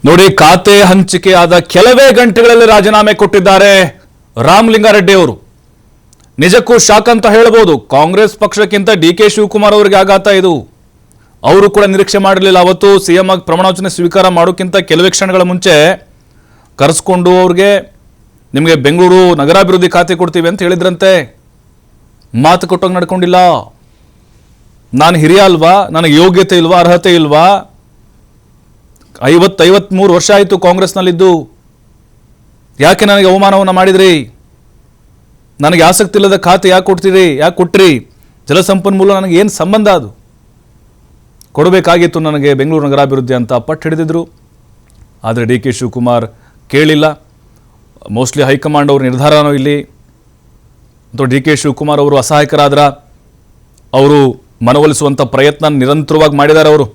ನೋಡಿ, ಖಾತೆ ಹಂಚಿಕೆ ಆದ ಕೆಲವೇ ಗಂಟೆಗಳಲ್ಲಿ ರಾಜೀನಾಮೆ ಕೊಟ್ಟಿದ್ದಾರೆ ರಾಮಲಿಂಗಾರೆಡ್ಡಿ ಅವರು. ನಿಜಕ್ಕೂ ಶಾಕ್ ಅಂತ ಹೇಳಬಹುದು. ಕಾಂಗ್ರೆಸ್ ಪಕ್ಷಕ್ಕಿಂತ ಡಿ.ಕೆ. ಶಿವಕುಮಾರ್ ಅವರಿಗೆ ಆಘಾತ ಇದು. ಅವರು ಕೂಡ ನಿರೀಕ್ಷೆ ಮಾಡಿರಲಿಲ್ಲ. ಅವತ್ತು ಸಿಎಂ ಆಗಿ ಪ್ರಮಾಣವಚನ ಸ್ವೀಕಾರ ಮಾಡೋಕ್ಕಿಂತ ಕೆಲವೇ ಕ್ಷಣಗಳ ಮುಂಚೆ ಕರೆಸ್ಕೊಂಡು ಅವ್ರಿಗೆ ನಿಮಗೆ ಬೆಂಗಳೂರು ನಗರಾಭಿವೃದ್ಧಿ ಖಾತೆ ಕೊಡ್ತೀವಿ ಅಂತ ಹೇಳಿದ್ರಂತೆ. ಮಾತು ಕೊಟ್ಟೋಗಿ ನಡ್ಕೊಂಡಿಲ್ಲ. ನಾನು ಹಿರಿಯ ಅಲ್ವಾ, ನನಗೆ ಯೋಗ್ಯತೆ ಇಲ್ವಾ, ಅರ್ಹತೆ ಇಲ್ವಾ, 53 ವರ್ಷ ಆಯಿತು ಕಾಂಗ್ರೆಸ್ನಲ್ಲಿದ್ದು, ಯಾಕೆ ನನಗೆ ಅವಮಾನವನ್ನು ಮಾಡಿದ್ರಿ, ನನಗೆ ಆಸಕ್ತಿ ಇಲ್ಲದ ಖಾತೆ ಯಾಕೆ ಕೊಟ್ರಿ, ಜಲಸಂಪನ್ಮೂಲ ನನಗೆ ಏನು ಸಂಬಂಧ, ಅದು ಕೊಡಬೇಕಾಗಿತ್ತು ನನಗೆ ಬೆಂಗಳೂರು ನಗರಾಭಿವೃದ್ಧಿ ಅಂತ ಪಟ್ಟು ಹಿಡಿದಿದ್ರು. ಆದರೆ ಡಿ.ಕೆ. ಶಿವಕುಮಾರ್ ಕೇಳಿಲ್ಲ. ಮೋಸ್ಟ್ಲಿ ಹೈಕಮಾಂಡ್ ಅವ್ರ ನಿರ್ಧಾರನೋ ಇಲ್ಲಿ, ಅಥವಾ ಡಿ.ಕೆ. ಶಿವಕುಮಾರ್ ಅವರು ಅಸಹಾಯಕರಾದ್ರ, ಅವರು ಮನವೊಲಿಸುವಂಥ ಪ್ರಯತ್ನ ನಿರಂತರವಾಗಿ ಮಾಡಿದ್ದಾರೆ. ಅವರು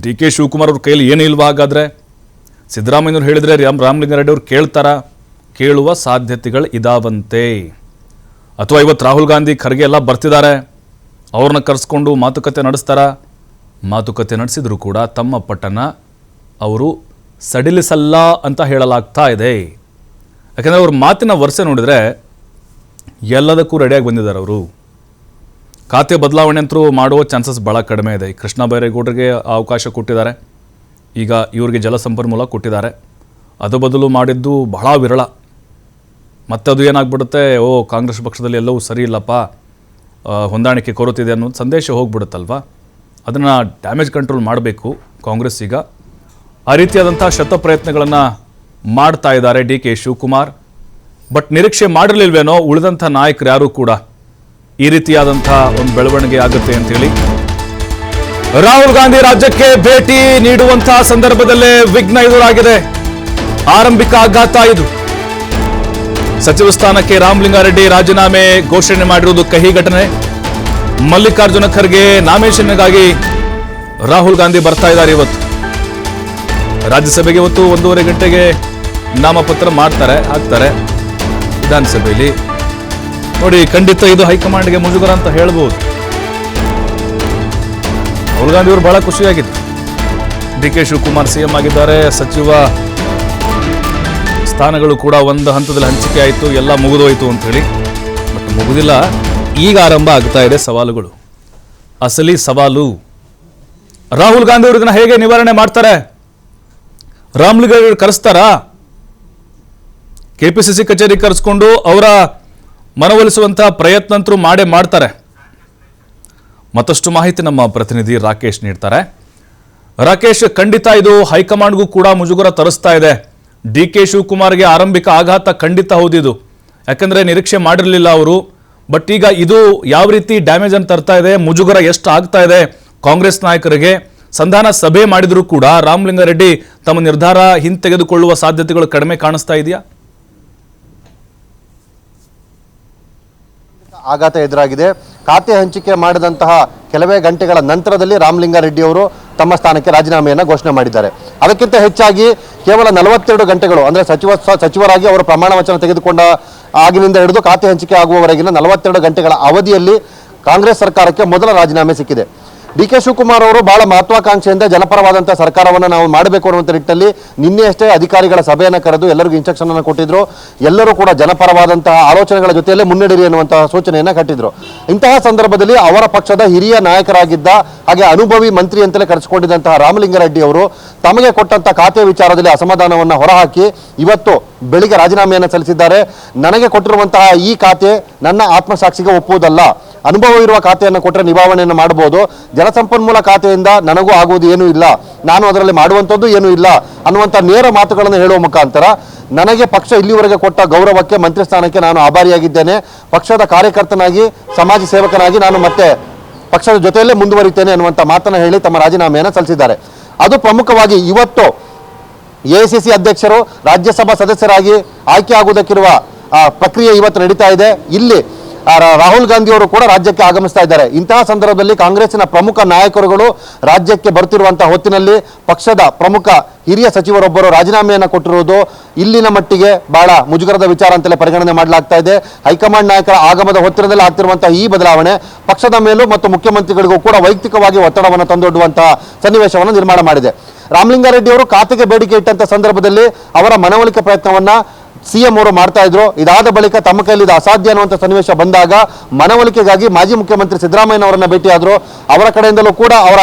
ಡಿ.ಕೆ. ಶಿವಕುಮಾರ್ ಅವ್ರ ಕೈಯಲ್ಲಿ ಏನೂ ಇಲ್ವಾ? ಹಾಗಾದರೆ ಸಿದ್ದರಾಮಯ್ಯನವ್ರು ಹೇಳಿದರೆ ರಾಮಲಿಂಗಾರೆಡ್ಡಿ ಅವರು ಕೇಳುವ ಸಾಧ್ಯತೆಗಳು ಇದಾವಂತೆ. ಅಥವಾ ಇವತ್ತು ರಾಹುಲ್ ಗಾಂಧಿ ಖರ್ಗೆ ಎಲ್ಲ ಬರ್ತಿದ್ದಾರೆ, ಅವ್ರನ್ನ ಕರೆಸ್ಕೊಂಡು ಮಾತುಕತೆ ಮಾತುಕತೆ ನಡೆಸಿದ್ರು ಕೂಡ ತಮ್ಮ ಪಟ್ಟಣ ಅವರು ಸಡಿಲಿಸಲ್ಲ ಅಂತ ಹೇಳಲಾಗ್ತಾ ಇದೆ. ಯಾಕಂದರೆ ಅವ್ರ ಮಾತಿನ ವರ್ಷ ನೋಡಿದರೆ ಎಲ್ಲದಕ್ಕೂ ರೆಡಿಯಾಗಿ ಬಂದಿದ್ದಾರೆ. ಅವರು ಖಾತೆ ಬದಲಾವಣೆ ಅಂತೂ ಮಾಡುವ ಚಾನ್ಸಸ್ ಭಾಳ ಕಡಿಮೆ ಇದೆ. ಕೃಷ್ಣ ಬೈರೇಗೌಡರಿಗೆ ಅವಕಾಶ ಕೊಟ್ಟಿದ್ದಾರೆ, ಈಗ ಇವರಿಗೆ ಜಲಸಂಪನ್ಮೂಲ ಕೊಟ್ಟಿದ್ದಾರೆ. ಅದು ಬದಲು ಮಾಡಿದ್ದು ಬಹಳ ವಿರಳ. ಮತ್ತೆ ಅದು ಏನಾಗ್ಬಿಡುತ್ತೆ, ಕಾಂಗ್ರೆಸ್ ಪಕ್ಷದಲ್ಲಿ ಎಲ್ಲವೂ ಸರಿ ಇಲ್ಲಪ್ಪ, ಹೊಂದಾಣಿಕೆ ಕೊರತಿದೆ ಅನ್ನೋ ಸಂದೇಶ ಹೋಗ್ಬಿಡುತ್ತಲ್ವ. ಅದನ್ನು ಡ್ಯಾಮೇಜ್ ಕಂಟ್ರೋಲ್ ಮಾಡಬೇಕು ಕಾಂಗ್ರೆಸ್. ಈಗ ಆ ರೀತಿಯಾದಂಥ ಶತಪ್ರಯತ್ನಗಳನ್ನು ಮಾಡ್ತಾ ಇದ್ದಾರೆ ಡಿ.ಕೆ. ಶಿವಕುಮಾರ್. ಬಟ್ ನಿರೀಕ್ಷೆ ಮಾಡಿರಲಿಲ್ವೇನೋ ಉಳಿದಂಥ ನಾಯಕರು ಯಾರೂ ಕೂಡ ಈ ರೀತಿಯಾದಂಥ ಒಂದು ಬೆಳವಣಿಗೆ ಆಗುತ್ತೆ ಅಂತೇಳಿ. ರಾಹುಲ್ ಗಾಂಧಿ ರಾಜ್ಯಕ್ಕೆ ಭೇಟಿ ನೀಡುವಂತಹ ಸಂದರ್ಭದಲ್ಲೇ ವಿಘ್ನ ಎದುರಾಗಿದೆ. ಆರಂಭಿಕ ಆಘಾತ ಇದು. ಸಚಿವ ಸ್ಥಾನಕ್ಕೆ ರಾಮಲಿಂಗಾರೆಡ್ಡಿ ರಾಜೀನಾಮೆ ಘೋಷಣೆ ಮಾಡಿರುವುದು ಕಹಿ ಘಟನೆ. ಮಲ್ಲಿಕಾರ್ಜುನ ಖರ್ಗೆ ನಾಮಿನೇಷನ್ಗಾಗಿ ರಾಹುಲ್ ಗಾಂಧಿ ಬರ್ತಾ ಇದ್ದಾರೆ. ಇವತ್ತು ರಾಜ್ಯಸಭೆಗೆ ಇವತ್ತು 1:30 ಗಂಟೆಗೆ ನಾಮಪತ್ರ ಹಾಕ್ತಾರೆ ವಿಧಾನಸಭೆಯಲ್ಲಿ. ನೋಡಿ, ಖಂಡಿತ ಇದು ಹೈಕಮಾಂಡ್ಗೆ ಮುಜುಗರ ಅಂತ ಹೇಳ್ಬೋದು. ರಾಹುಲ್ ಗಾಂಧಿ ಅವರು ಬಹಳ ಖುಷಿಯಾಗಿತ್ತು. ಡಿ.ಕೆ. ಶಿವಕುಮಾರ್ ಸಿಎಂ ಆಗಿದ್ದಾರೆ, ಸಚಿವ ಸ್ಥಾನಗಳು ಕೂಡ ಒಂದು ಹಂತದಲ್ಲಿ ಹಂಚಿಕೆ ಆಯಿತು, ಎಲ್ಲ ಮುಗಿದೋಯ್ತು ಅಂತ ಹೇಳಿ. ಬಟ್ ಮುಗುದಿಲ್ಲ, ಈಗ ಆರಂಭ ಆಗ್ತಾ ಇದೆ ಸವಾಲುಗಳು. ಅಸಲಿ ಸವಾಲು ರಾಹುಲ್ ಗಾಂಧಿ ಅವ್ರನ್ನ ಹೇಗೆ ನಿವಾರಣೆ ಮಾಡ್ತಾರೆ? ರಾಮಲಿಂಗಾರೆಡ್ಡಿ ಕರೆಸ್ತಾರಾ? ಕೆಪಿಸಿಸಿ ಕಚೇರಿ ಕರೆಸ್ಕೊಂಡು ಅವರ ಮನವೊಲಿಸುವಂತಹ ಪ್ರಯತ್ನ ಅಂತೂ ಮಾಡ್ತಾರೆ. ಮತ್ತಷ್ಟು ಮಾಹಿತಿ ನಮ್ಮ ಪ್ರತಿನಿಧಿ ರಾಕೇಶ್ ನೀಡ್ತಾರೆ. ರಾಕೇಶ್, ಖಂಡಿತ ಇದು ಹೈಕಮಾಂಡ್ಗೂ ಕೂಡ ಮುಜುಗರ ತರಿಸ್ತಾ ಇದೆ. ಡಿ.ಕೆ. ಶಿವಕುಮಾರ್ಗೆ ಆರಂಭಿಕ ಆಘಾತ ಖಂಡಿತ ಹೌದಿದು, ಯಾಕಂದ್ರೆ ನಿರೀಕ್ಷೆ ಮಾಡಿರಲಿಲ್ಲ ಅವರು. ಬಟ್ ಈಗ ಇದು ಯಾವ ರೀತಿ ಡ್ಯಾಮೇಜ್ ಅಂತ ತರ್ತಾ ಇದೆ, ಮುಜುಗರ ಎಷ್ಟು ಆಗ್ತಾ ಇದೆ ಕಾಂಗ್ರೆಸ್ ನಾಯಕರಿಗೆ? ಸಂಧಾನ ಸಭೆ ಮಾಡಿದರೂ ಕೂಡ ರಾಮಲಿಂಗಾರೆಡ್ಡಿ ತಮ್ಮ ನಿರ್ಧಾರ ಹಿಂತೆಗೆದುಕೊಳ್ಳುವ ಸಾಧ್ಯತೆಗಳು ಕಡಿಮೆ ಕಾಣಿಸ್ತಾ ಇದೆಯಾ? ಆಘಾತ ಎದುರಾಗಿದೆ. ಖಾತೆ ಹಂಚಿಕೆ ಮಾಡಿದಂತಹ ಕೆಲವೇ ಗಂಟೆಗಳ ನಂತರದಲ್ಲಿ ರಾಮಲಿಂಗಾರೆಡ್ಡಿ ಅವರು ತಮ್ಮ ಸ್ಥಾನಕ್ಕೆ ರಾಜೀನಾಮೆಯನ್ನು ಘೋಷಣೆ ಮಾಡಿದ್ದಾರೆ. ಅದಕ್ಕಿಂತ ಹೆಚ್ಚಾಗಿ ಕೇವಲ 42 ಗಂಟೆಗಳು ಅಂದರೆ ಸಚಿವರಾಗಿ ಅವರು ಪ್ರಮಾಣ ವಚನ ತೆಗೆದುಕೊಂಡ ಆಗಿನಿಂದ ಹಿಡಿದು ಖಾತೆ ಹಂಚಿಕೆ ಆಗುವವರೆಗಿನ 42 ಗಂಟೆಗಳ ಅವಧಿಯಲ್ಲಿ ಕಾಂಗ್ರೆಸ್ ಸರ್ಕಾರಕ್ಕೆ ಮೊದಲ ರಾಜೀನಾಮೆ ಸಿಕ್ಕಿದೆ. ಡಿ.ಕೆ. ಶಿವಕುಮಾರ್ ಅವರು ಬಹಳ ಮಹತ್ವಾಕಾಂಕ್ಷೆಯಿಂದ ಜನಪರವಾದಂತಹ ಸರ್ಕಾರವನ್ನು ನಾವು ಮಾಡಬೇಕು ಅನ್ನುವಂಥ ನಿಟ್ಟಿನಲ್ಲಿ ನಿನ್ನೆಯಷ್ಟೇ ಅಧಿಕಾರಿಗಳ ಸಭೆಯನ್ನು ಕರೆದು ಎಲ್ಲರಿಗೂ ಇನ್ಸ್ಟ್ರಕ್ಷನ್ ಅನ್ನು ಕೊಟ್ಟಿದ್ರು. ಎಲ್ಲರೂ ಕೂಡ ಜನಪರವಾದಂತಹ ಆಲೋಚನೆಗಳ ಜೊತೆಯಲ್ಲೇ ಮುನ್ನಡೆಯಿರಿ ಎನ್ನುವಂತಹ ಸೂಚನೆಯನ್ನು ಕಟ್ಟಿದ್ರು. ಇಂತಹ ಸಂದರ್ಭದಲ್ಲಿ ಅವರ ಪಕ್ಷದ ಹಿರಿಯ ನಾಯಕರಾಗಿದ್ದ ಹಾಗೆ ಅನುಭವಿ ಮಂತ್ರಿ ಅಂತಲೇ ಕರೆಸಿಕೊಂಡಿದ್ದಂತಹ ರಾಮಲಿಂಗಾರೆಡ್ಡಿ ಅವರು ತಮಗೆ ಕೊಟ್ಟಂತಹ ಖಾತೆ ವಿಚಾರದಲ್ಲಿ ಅಸಮಾಧಾನವನ್ನು ಹೊರಹಾಕಿ ಇವತ್ತು ಬೆಳಿಗ್ಗೆ ರಾಜೀನಾಮೆಯನ್ನು ಸಲ್ಲಿಸಿದ್ದಾರೆ. ನನಗೆ ಕೊಟ್ಟಿರುವಂತಹ ಈ ಖಾತೆ ನನ್ನ ಆತ್ಮಸಾಕ್ಷಿಗೆ ಒಪ್ಪುವುದಲ್ಲ, ಅನುಭವ ಇರುವ ಖಾತೆಯನ್ನು ಕೊಟ್ಟರೆ ನಿಭಾವಣೆಯನ್ನು ಮಾಡಬಹುದು, ಜಲಸಂಪನ್ಮೂಲ ಖಾತೆಯಿಂದ ನನಗೂ ಆಗುವುದು ಏನೂ ಇಲ್ಲ, ನಾನು ಅದರಲ್ಲಿ ಮಾಡುವಂಥದ್ದು ಏನೂ ಇಲ್ಲ ಅನ್ನುವಂಥ ನೇರ ಮಾತುಗಳನ್ನು ಹೇಳುವ ಮುಖಾಂತರ ನನಗೆ ಪಕ್ಷ ಇಲ್ಲಿವರೆಗೆ ಕೊಟ್ಟ ಗೌರವಕ್ಕೆ, ಮಂತ್ರಿ ಸ್ಥಾನಕ್ಕೆ ನಾನು ಆಭಾರಿಯಾಗಿದ್ದೇನೆ. ಪಕ್ಷದ ಕಾರ್ಯಕರ್ತನಾಗಿ, ಸಮಾಜ ಸೇವಕನಾಗಿ ನಾನು ಮತ್ತೆ ಪಕ್ಷದ ಜೊತೆಯಲ್ಲೇ ಮುಂದುವರಿತೇನೆ ಅನ್ನುವಂಥ ಮಾತನ್ನು ಹೇಳಿ ತಮ್ಮ ರಾಜೀನಾಮೆಯನ್ನು ಸಲ್ಲಿಸಿದ್ದಾರೆ. ಅದು ಪ್ರಮುಖವಾಗಿ ಇವತ್ತು ಎಐಸಿಸಿ ಅಧ್ಯಕ್ಷರು ರಾಜ್ಯಸಭಾ ಸದಸ್ಯರಾಗಿ ಆಯ್ಕೆ ಆಗುವುದಕ್ಕಿರುವ ಪ್ರಕ್ರಿಯೆ ಇವತ್ತು ನಡೀತಾ ಇದೆ. ಇಲ್ಲಿ ರಾಹುಲ್ ಗಾಂಧಿ ಅವರು ಕೂಡ ರಾಜ್ಯಕ್ಕೆ ಆಗಮಿಸ್ತಾ ಇದ್ದಾರೆ. ಇಂತಹ ಸಂದರ್ಭದಲ್ಲಿ ಕಾಂಗ್ರೆಸ್ಸಿನ ಪ್ರಮುಖ ನಾಯಕರುಗಳು ರಾಜ್ಯಕ್ಕೆ ಬರ್ತಿರುವಂತಹ ಹೊತ್ತಿನಲ್ಲಿ ಪಕ್ಷದ ಪ್ರಮುಖ ಹಿರಿಯ ಸಚಿವರೊಬ್ಬರು ರಾಜೀನಾಮೆಯನ್ನು ಕೊಟ್ಟಿರುವುದು ಇಲ್ಲಿನ ಮಟ್ಟಿಗೆ ಬಹಳ ಮುಜುಗರದ ವಿಚಾರ ಅಂತಲೇ ಪರಿಗಣನೆ ಮಾಡಲಾಗ್ತಾ ಇದೆ. ಹೈಕಮಾಂಡ್ ನಾಯಕರ ಆಗಮದ ಹೊತ್ತಿರದಲ್ಲಿ ಆಗ್ತಿರುವಂತಹ ಈ ಬದಲಾವಣೆ ಪಕ್ಷದ ಮೇಲೂ ಮತ್ತು ಮುಖ್ಯಮಂತ್ರಿಗಳಿಗೂ ಕೂಡ ವೈಯಕ್ತಿಕವಾಗಿ ಒತ್ತಡವನ್ನು ತಂದೊಡ್ಡುವಂತಹ ಸನ್ನಿವೇಶವನ್ನು ನಿರ್ಮಾಣ ಮಾಡಿದೆ. ರಾಮಲಿಂಗಾರೆಡ್ಡಿ ಅವರು ಖಾತೆಗೆ ಬೇಡಿಕೆ ಇಟ್ಟಂತ ಸಂದರ್ಭದಲ್ಲಿ ಅವರ ಮನವೊಲಿಕೆ ಪ್ರಯತ್ನವನ್ನ ಸಿಎಂ ಅವರು ಮಾಡ್ತಾ ಇದ್ರು. ಇದಾದ ಬಳಿಕ ತಮ್ಮ ಕೈಯಲ್ಲಿ ಇದು ಅಸಾಧ್ಯ ಅನ್ನುವಂಥ ಸನ್ನಿವೇಶ ಬಂದಾಗ ಮನವೊಲಿಕೆಗಾಗಿ ಮಾಜಿ ಮುಖ್ಯಮಂತ್ರಿ ಸಿದ್ದರಾಮಯ್ಯ ಅವರನ್ನ ಭೇಟಿಯಾದ್ರು. ಅವರ ಕಡೆಯಿಂದಲೂ ಕೂಡ ಅವರ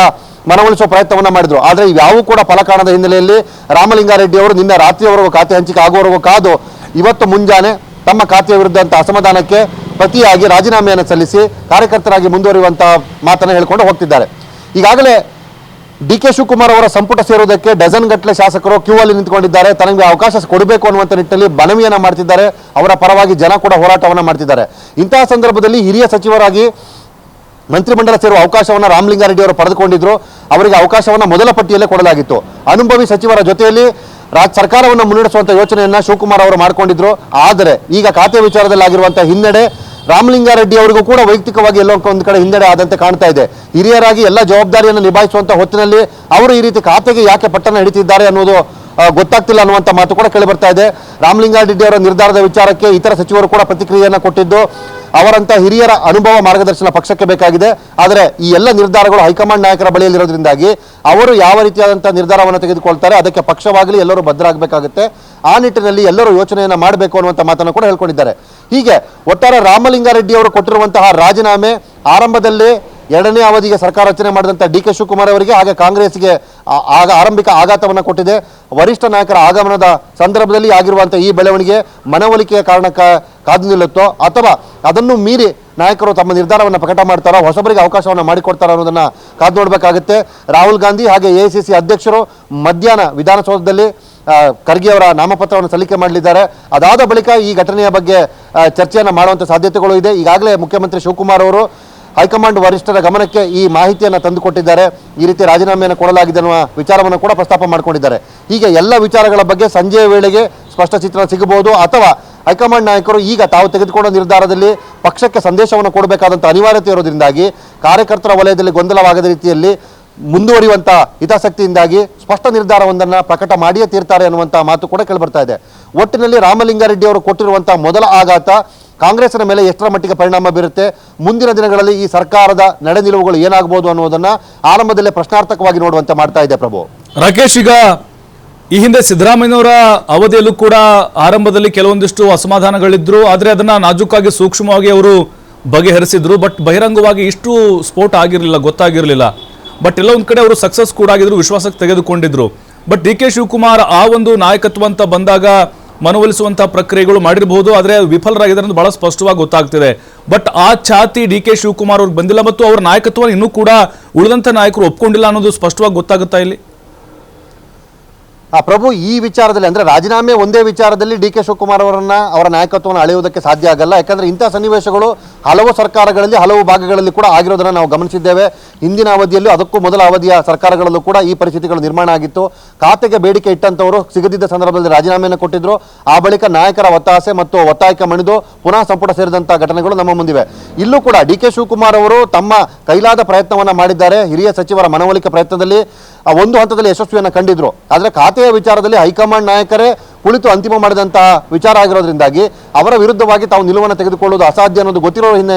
ಮನವೊಲಿಸುವ ಪ್ರಯತ್ನವನ್ನ ಮಾಡಿದ್ರು. ಆದರೆ ಇವ್ಯಾವೂ ಕೂಡ ಫಲ ಕಾಣದ ಹಿನ್ನೆಲೆಯಲ್ಲಿ ರಾಮಲಿಂಗಾರೆಡ್ಡಿ ಅವರು ನಿನ್ನೆ ರಾತ್ರಿಯವರೆಗೂ ಖಾತೆ ಹಂಚಿಕೆ ಆಗುವವರೆಗೂ ಕಾದು ಇವತ್ತು ಮುಂಜಾನೆ ತಮ್ಮ ಖಾತೆಯ ವಿರುದ್ಧ ಅಸಮಾಧಾನಕ್ಕೆ ಪ್ರತಿಯಾಗಿ ರಾಜೀನಾಮೆಯನ್ನು ಸಲ್ಲಿಸಿ ಕಾರ್ಯಕರ್ತರಾಗಿ ಮುಂದುವರಿಯುವಂತಹ ಮಾತನ್ನು ಹೇಳಿಕೊಂಡು ಹೋಗ್ತಿದ್ದಾರೆ. ಈಗಾಗಲೇ ಡಿ.ಕೆ. ಶಿವಕುಮಾರ್ ಅವರ ಸಂಪುಟ ಸೇರುವುದಕ್ಕೆ ಡಜನ್ ಗಟ್ಟಲೆ ಶಾಸಕರು ಕ್ಯೂ ಅಲ್ಲಿ ನಿಂತುಕೊಂಡಿದ್ದಾರೆ. ತನಗೆ ಅವಕಾಶ ಕೊಡಬೇಕು ಅನ್ನುವಂಥ ನಿಟ್ಟಿನಲ್ಲಿ ಮನವಿಯನ್ನ ಮಾಡ್ತಿದ್ದಾರೆ. ಅವರ ಪರವಾಗಿ ಜನ ಕೂಡ ಹೋರಾಟವನ್ನ ಮಾಡ್ತಿದ್ದಾರೆ. ಇಂತಹ ಸಂದರ್ಭದಲ್ಲಿ ಹಿರಿಯ ಸಚಿವರಾಗಿ ಮಂತ್ರಿಮಂಡಲ ಸೇರುವ ಅವಕಾಶವನ್ನು ರಾಮಲಿಂಗಾರೆಡ್ಡಿ ಅವರು ಪಡೆದುಕೊಂಡಿದ್ರು. ಅವರಿಗೆ ಅವಕಾಶವನ್ನು ಮೊದಲ ಪಟ್ಟಿಯಲ್ಲೇ ಕೊಡಲಾಗಿತ್ತು. ಅನುಭವಿ ಸಚಿವರ ಜೊತೆಯಲ್ಲಿ ಸರ್ಕಾರವನ್ನು ಮುನ್ನಡೆಸುವಂಥ ಯೋಚನೆಯನ್ನ ಶಿವಕುಮಾರ್ ಅವರು ಮಾಡಿಕೊಂಡಿದ್ರು. ಆದರೆ ಈಗ ಖಾತೆ ವಿಚಾರದಲ್ಲಿ ಆಗಿರುವಂತಹ ಹಿನ್ನಡೆ ರಾಮಲಿಂಗಾರೆಡ್ಡಿ ಅವರಿಗೂ ಕೂಡ ವೈಯಕ್ತಿಕವಾಗಿ ಎಲ್ಲೋ ಒಂದು ಕಡೆ ಹಿನ್ನಡೆ ಆದಂತೆ ಕಾಣ್ತಾ ಇದೆ. ಹಿರಿಯರಾಗಿ ಎಲ್ಲ ಜವಾಬ್ದಾರಿಯನ್ನು ನಿಭಾಯಿಸುವಂತ ಹೊತ್ತಿನಲ್ಲಿ ಅವರು ಈ ರೀತಿ ಖಾತೆಗೆ ಯಾಕೆ ಪಟ್ಟಣ ಹಿಡಿತಿದ್ದಾರೆ ಅನ್ನೋದು ಗೊತ್ತಾಗ್ತಿಲ್ಲ ಅನ್ನುವಂಥ ಮಾತು ಕೂಡ ಕೇಳಿ ಬರ್ತಾ ಇದೆ. ರಾಮಲಿಂಗಾರೆಡ್ಡಿ ಅವರ ನಿರ್ಧಾರದ ವಿಚಾರಕ್ಕೆ ಇತರ ಸಚಿವರು ಕೂಡ ಪ್ರತಿಕ್ರಿಯೆಯನ್ನು ಕೊಟ್ಟಿದ್ದು ಅವರಂತ ಹಿರಿಯರ ಅನುಭವ ಮಾರ್ಗದರ್ಶನ ಪಕ್ಷಕ್ಕೆ ಬೇಕಾಗಿದೆ. ಆದರೆ ಈ ಎಲ್ಲ ನಿರ್ಧಾರಗಳು ಹೈಕಮಾಂಡ್ ನಾಯಕರ ಬಳಿಯಲ್ಲಿರೋದ್ರಿಂದಾಗಿ ಅವರು ಯಾವ ರೀತಿಯಾದಂತಹ ನಿರ್ಧಾರವನ್ನು ತೆಗೆದುಕೊಳ್ತಾರೆ ಅದಕ್ಕೆ ಪಕ್ಷವಾಗಲಿ ಎಲ್ಲರೂ ಬದ್ಧರಾಗಬೇಕಾಗುತ್ತೆ. ಆ ನಿಟ್ಟಿನಲ್ಲಿ ಎಲ್ಲರೂ ಯೋಚನೆಯನ್ನು ಮಾಡಬೇಕು ಅನ್ನುವಂಥ ಮಾತನ್ನು ಕೂಡ ಹೇಳ್ಕೊಂಡಿದ್ದಾರೆ. ಹೀಗೆ ಒಟ್ಟಾರೆ ರಾಮಲಿಂಗಾರೆಡ್ಡಿ ಅವರು ಕೊಟ್ಟಿರುವಂತಹ ರಾಜೀನಾಮೆ ಆರಂಭದಲ್ಲಿ ಎರಡನೇ ಅವಧಿಗೆ ಸರ್ಕಾರ ರಚನೆ ಮಾಡಿದಂಥ ಡಿ.ಕೆ. ಶಿವಕುಮಾರ್ ಅವರಿಗೆ ಹಾಗೆ ಕಾಂಗ್ರೆಸ್ಗೆ ಆರಂಭಿಕ ಆಘಾತವನ್ನು ಕೊಟ್ಟಿದೆ. ವರಿಷ್ಠ ನಾಯಕರ ಆಗಮನದ ಸಂದರ್ಭದಲ್ಲಿ ಆಗಿರುವಂತಹ ಈ ಬೆಳವಣಿಗೆ ಮನವೊಲಿಕೆಯ ಕಾರಣಕ್ಕೆ ಕಾದು ನಿಲ್ಲುತ್ತೋ ಅಥವಾ ಅದನ್ನು ಮೀರಿ ನಾಯಕರು ತಮ್ಮ ನಿರ್ಧಾರವನ್ನು ಪ್ರಕಟ ಮಾಡ್ತಾರೋ ಹೊಸಬರಿಗೆ ಅವಕಾಶವನ್ನು ಮಾಡಿಕೊಡ್ತಾರೋ ಅನ್ನೋದನ್ನ ಕಾದು ನೋಡಬೇಕಾಗುತ್ತೆ. ರಾಹುಲ್ ಗಾಂಧಿ ಹಾಗೆ ಎಐಸಿಸಿ ಅಧ್ಯಕ್ಷರು ಮಧ್ಯಾಹ್ನ ವಿಧಾನಸೌಧದಲ್ಲಿ ಖರ್ಗೆ ಅವರ ನಾಮಪತ್ರವನ್ನು ಸಲ್ಲಿಕೆ ಮಾಡಲಿದ್ದಾರೆ. ಅದಾದ ಬಳಿಕ ಈ ಘಟನೆಯ ಬಗ್ಗೆ ಚರ್ಚೆಯನ್ನು ಮಾಡುವಂಥ ಸಾಧ್ಯತೆಗಳು ಇದೆ. ಈಗಾಗಲೇ ಮುಖ್ಯಮಂತ್ರಿ ಶಿವಕುಮಾರ್ ಅವರು ಹೈಕಮಾಂಡ್ ವರಿಷ್ಠರ ಗಮನಕ್ಕೆ ಈ ಮಾಹಿತಿಯನ್ನು ತಂದುಕೊಟ್ಟಿದ್ದಾರೆ. ಈ ರೀತಿ ರಾಜೀನಾಮೆಯನ್ನು ಕೊಡಲಾಗಿದೆ ಅನ್ನುವ ವಿಚಾರವನ್ನು ಕೂಡ ಪ್ರಸ್ತಾಪ ಮಾಡಿಕೊಂಡಿದ್ದಾರೆ. ಹೀಗೆ ಎಲ್ಲ ವಿಚಾರಗಳ ಬಗ್ಗೆ ಸಂಜೆಯ ವೇಳೆಗೆ ಸ್ಪಷ್ಟ ಚಿತ್ರ ಸಿಗಬಹುದು ಅಥವಾ ಹೈಕಮಾಂಡ್ ನಾಯಕರು ಈಗ ತಾವು ತೆಗೆದುಕೊಂಡ ನಿರ್ಧಾರದಲ್ಲಿ ಪಕ್ಷಕ್ಕೆ ಸಂದೇಶವನ್ನು ಕೊಡಬೇಕಾದಂಥ ಅನಿವಾರ್ಯತೆ ಇರೋದ್ರಿಂದಾಗಿ ಕಾರ್ಯಕರ್ತರ ವಲಯದಲ್ಲಿ ಗೊಂದಲವಾಗದ ರೀತಿಯಲ್ಲಿ ಮುಂದುವರಿಯುವಂಥ ಹಿತಾಸಕ್ತಿಯಿಂದಾಗಿ ಸ್ಪಷ್ಟ ನಿರ್ಧಾರವೊಂದನ್ನು ಪ್ರಕಟ ಮಾಡಿಯೇ ತೀರ್ತಾರೆ ಅನ್ನುವಂಥ ಮಾತು ಕೂಡ ಕೇಳಿಬರ್ತಾ ಇದೆ. ಒಟ್ಟಿನಲ್ಲಿ ರಾಮಲಿಂಗಾರೆಡ್ಡಿ ಅವರು ಕೊಟ್ಟಿರುವಂಥ ಮೊದಲ ಆಘಾತ ಕಾಂಗ್ರೆಸ್ನ ಮೇಲೆ ಎಷ್ಟರ ಮಟ್ಟಿಗೆ ಪರಿಣಾಮ ಬೀರುತ್ತೆ, ಮುಂದಿನ ದಿನಗಳಲ್ಲಿ ಈ ಸರ್ಕಾರದ ನಡೆ ನಿಲುವುಗಳು ಏನಾಗಬಹುದು ಅನ್ನೋದನ್ನ ಆರಂಭದಲ್ಲೇ ಪ್ರಶ್ನಾರ್ಥಕವಾಗಿ ನೋಡುವಂತೆ ಮಾಡ್ತಾ ಇದೆ. ಪ್ರಭು ರಾಕೇಶ್, ಈಗ ಈ ಹಿಂದೆ ಸಿದ್ದರಾಮಯ್ಯನವರ ಅವಧಿಯಲ್ಲೂ ಕೂಡ ಆರಂಭದಲ್ಲಿ ಕೆಲವೊಂದಿಷ್ಟು ಅಸಮಾಧಾನಗಳಿದ್ರು. ಆದರೆ ಅದನ್ನ ನಾಜೂಕಾಗಿ ಸೂಕ್ಷ್ಮವಾಗಿ ಅವರು ಬಗೆಹರಿಸಿದ್ರು. ಬಟ್ ಬಹಿರಂಗವಾಗಿ ಇಷ್ಟು ಸ್ಫೋಟ ಆಗಿರಲಿಲ್ಲ, ಗೊತ್ತಾಗಿರಲಿಲ್ಲ. ಬಟ್ ಎಲ್ಲ ಒಂದು ಕಡೆ ಅವರು ಸಕ್ಸಸ್ ಕೂಡ ಆಗಿದ್ರು, ವಿಶ್ವಾಸಕ್ಕೆ ತೆಗೆದುಕೊಂಡಿದ್ರು. ಬಟ್ ಡಿ.ಕೆ. ಶಿವಕುಮಾರ್ ಆ ಒಂದು ನಾಯಕತ್ವ ಅಂತ ಬಂದಾಗ ಮನವೊಲಿಸುವಂತಹ ಪ್ರಕ್ರಿಯೆಗಳು ಮಾಡಿರಬಹುದು, ಆದರೆ ವಿಫಲರಾಗಿದ್ದಾರೆ ಅಂತ ಬಹಳ ಸ್ಪಷ್ಟವಾಗಿ ಗೊತ್ತಾಗ್ತಿದೆ. ಬಟ್ ಆ ಛಾತಿ ಡಿ.ಕೆ. ಶಿವಕುಮಾರ್ ಅವ್ರಿಗೆ ಬಂದಿಲ್ಲ ಮತ್ತು ಅವರ ನಾಯಕತ್ವ ಇನ್ನೂ ಕೂಡ ಉಳಿದಂಥ ನಾಯಕರು ಒಪ್ಕೊಂಡಿಲ್ಲ ಅನ್ನೋದು ಸ್ಪಷ್ಟವಾಗಿ ಗೊತ್ತಾಗುತ್ತಾ ಇಲ್ಲಿ? ಪ್ರಭು, ಈ ವಿಚಾರದಲ್ಲಿ ಅಂದ್ರೆ ರಾಜೀನಾಮೆ ಒಂದೇ ವಿಚಾರದಲ್ಲಿ ಡಿ.ಕೆ. ಶಿವಕುಮಾರ್ ಅವರ ನಾಯಕತ್ವವನ್ನು ಅಳೆಯುವುದಕ್ಕೆ ಸಾಧ್ಯ ಆಗಲ್ಲ. ಯಾಕಂದ್ರೆ ಇಂತಹ ಸನ್ನಿವೇಶಗಳು ಹಲವು ಸರ್ಕಾರಗಳಲ್ಲಿ ಹಲವು ಭಾಗಗಳಲ್ಲಿ ಕೂಡ ಆಗಿರೋದನ್ನ ನಾವು ಗಮನಿಸಿದ್ದೇವೆ. ಹಿಂದಿನ ಅವಧಿಯಲ್ಲೂ ಅದಕ್ಕೂ ಮೊದಲ ಅವಧಿಯ ಸರ್ಕಾರಗಳಲ್ಲೂ ಕೂಡ ಈ ಪರಿಸ್ಥಿತಿಗಳು ನಿರ್ಮಾಣ ಆಗಿತ್ತು. ಖಾತೆಗೆ ಬೇಡಿಕೆ ಇಟ್ಟಂತವರು ಸಿಗದಿದ್ದ ಸಂದರ್ಭದಲ್ಲಿ ರಾಜೀನಾಮೆಯನ್ನು ಕೊಟ್ಟಿದ್ರು. ಆ ಬಳಿಕ ನಾಯಕರ ಒತ್ತಾಸೆ ಮತ್ತು ಒತ್ತಾಯಕ್ಕೆ ಮಣಿದು ಪುನಃ ಸಂಪುಟ ಸೇರಿದಂತಹ ಘಟನೆಗಳು ನಮ್ಮ ಮುಂದಿವೆ. ಇಲ್ಲೂ ಕೂಡ ಡಿ.ಕೆ. ಶಿವಕುಮಾರ್ ಅವರು ತಮ್ಮ ಕೈಲಾದ ಪ್ರಯತ್ನವನ್ನ ಮಾಡಿದ್ದಾರೆ. ಹಿರಿಯ ಸಚಿವರ ಮನವೊಲಿಕೆ ಪ್ರಯತ್ನದಲ್ಲಿ ಒಂದು ಹಂತದಲ್ಲಿ ಯಶಸ್ವಿಯನ್ನು ಕಂಡಿದ್ರು. ಆದರೆ ಖಾತೆಯ ವಿಚಾರದಲ್ಲಿ ಹೈಕಮಾಂಡ್ ನಾಯಕರೇ ಕುಳಿತು ಅಂತಿಮ ಮಾಡಿದಂತಹ ವಿಚಾರ ಆಗಿರೋದ್ರಿಂದಾಗಿ ಅವರ ವಿರುದ್ಧವಾಗಿ ತಾವು ನಿಲುವನ್ನು ತೆಗೆದುಕೊಳ್ಳುವುದು ಅಸಾಧ್ಯ ಅನ್ನೋದು ಗೊತ್ತಿರೋ